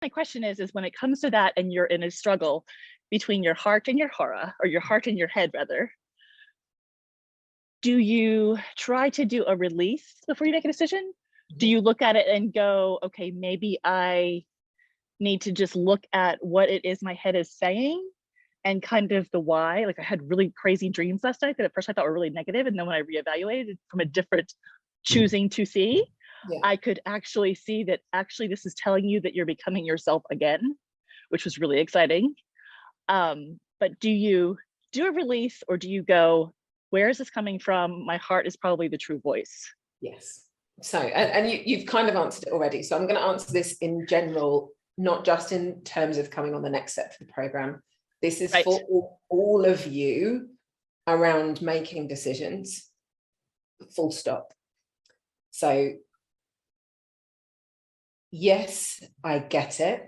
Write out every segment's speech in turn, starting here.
my question is when it comes to that and you're in a struggle between your heart and your hora, or your heart and your head rather, do you try to do a release before you make a decision? Do you look at it and go, okay, maybe I need to just look at what it is my head is saying and kind of the why? Like I had really crazy dreams last night that at first I thought were really negative, and then when I reevaluated from a different choosing to see, I could actually see that actually this is telling you that you're becoming yourself again, which was really exciting. But do you do a release, or do you go, where is this coming from? My heart is probably the true voice. Yes. So, and you've kind of answered it already. So I'm going to answer this in general, not just in terms of coming on the next step for the program. This is for all of you around making decisions, full stop. So yes, I get it.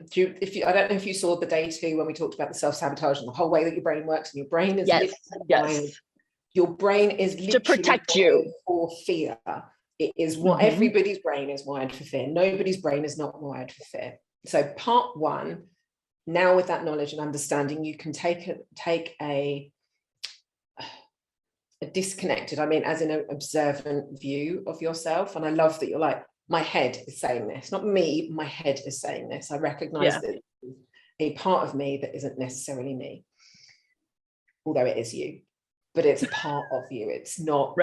I don't know if you saw the day 2 when we talked about the self-sabotage and the whole way that your brain works, and your brain is literally your brain is literally to protect you for fear. It is what everybody's brain is wired for fear. Nobody's brain is not wired for fear. So part 1, now with that knowledge and understanding, you can take a disconnected, I mean, as in an observant view of yourself. And I love that you're like, my head is saying this, not me, my head is saying this. I recognize that a part of me that isn't necessarily me, although it is you, but it's a part of you. It's not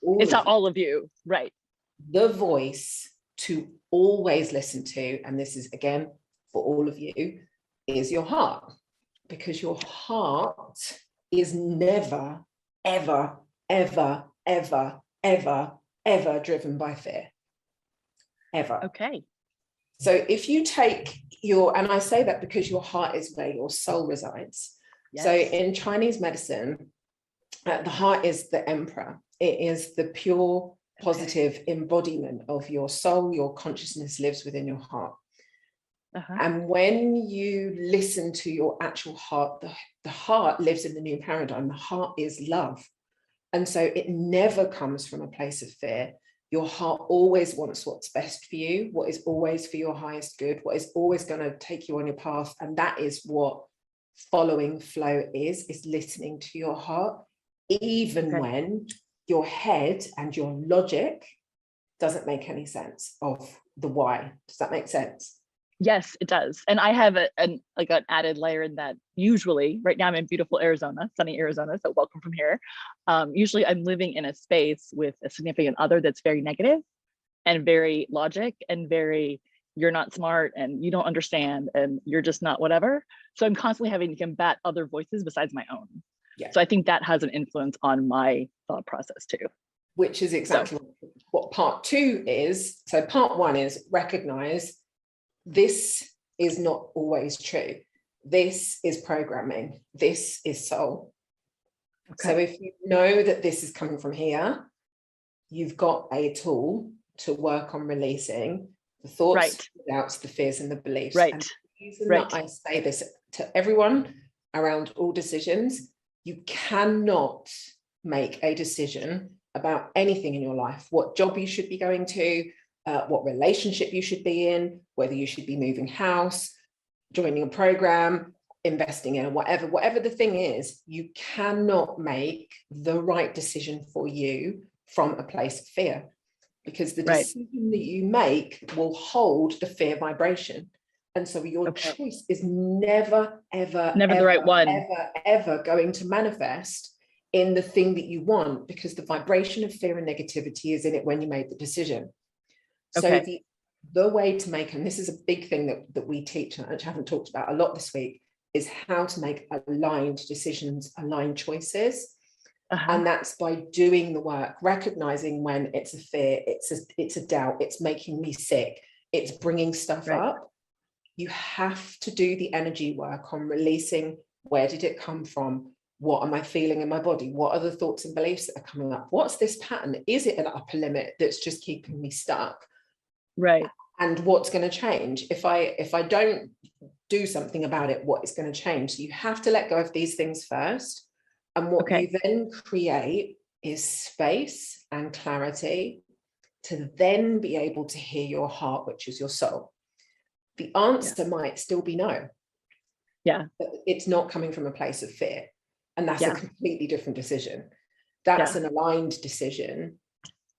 it's not all of you. The voice to always listen to, and this is again for all of you, is your heart, because your heart is never, ever, ever, ever, ever, ever driven by fear. Ever. Okay. So if you take and I say that because your heart is where your soul resides. Yes. So in Chinese medicine, the heart is the emperor. It is the pure positive embodiment of your soul. Your consciousness lives within your heart. And when you listen to your actual heart, the heart lives in the new paradigm. The heart is love. And so it never comes from a place of fear. Your heart always wants what's best for you, what is always for your highest good, what is always going to take you on your path. And that is what following flow is listening to your heart, even when your head and your logic doesn't make any sense of the why. Does that make sense? Yes, it does. And I have an added layer in that. Usually right now I'm in beautiful Arizona, sunny Arizona, so welcome from here. Usually I'm living in a space with a significant other that's very negative and very logic and very, you're not smart and you don't understand and you're just not whatever. So I'm constantly having to combat other voices besides my own. So I think that has an influence on my thought process too. Which is exactly what part 2 is. So part 1 is recognize this is not always true. This is programming. This is soul. So if you know that this is coming from here, you've got a tool to work on releasing the thoughts, the doubts, the fears, and the beliefs. And the reason that I say this to everyone around all decisions, you cannot make a decision about anything in your life, what job you should be going to, what relationship you should be in, whether you should be moving house, joining a program, investing in whatever the thing is. You cannot make the right decision for you from a place of fear, because the decision that you make will hold the fear vibration. And so your choice is never, ever, never the right one, ever going to manifest in the thing that you want, because the vibration of fear and negativity is in it when you made the decision. So the way to make, and this is a big thing that we teach, and I haven't talked about a lot this week, is how to make aligned decisions, aligned choices. And that's by doing the work, recognizing when it's a fear, it's a doubt, it's making me sick, it's bringing stuff up. You have to do the energy work on releasing, where did it come from? What am I feeling in my body? What are the thoughts and beliefs that are coming up? What's this pattern? Is it an upper limit that's just keeping me stuck? And what's going to change? If I don't do something about it, what is going to change? So you have to let go of these things first. And what you then create is space and clarity to then be able to hear your heart, which is your soul. the answer might still be no. Yeah. But it's not coming from a place of fear. And that's a Yeah. completely different decision. That's an aligned decision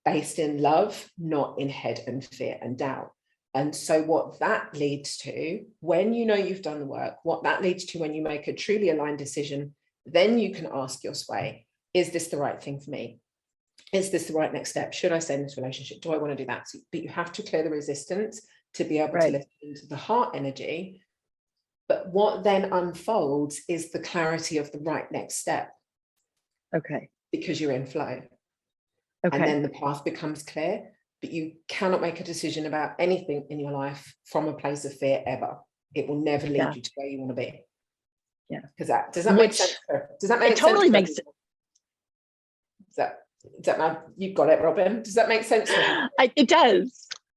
based in love, not in head and fear and doubt. And so what that leads to, when you know you've done the work, what that leads to when you make a truly aligned decision, then you can ask your sway, is this the right thing for me? Is this the right next step? Should I stay in this relationship? Do I want to do that? So, but you have to clear the resistance to be able to listen to the heart energy. But what then unfolds is the clarity of the right next step. Okay. Because you're in flow. Okay. And then the path becomes clear, but you cannot make a decision about anything in your life from a place of fear ever. It will never lead you to where you want to be. Yeah. Because does that make sense? Does that make it totally sense? Makes Is that you've got it, Robin? Does that make sense? It does.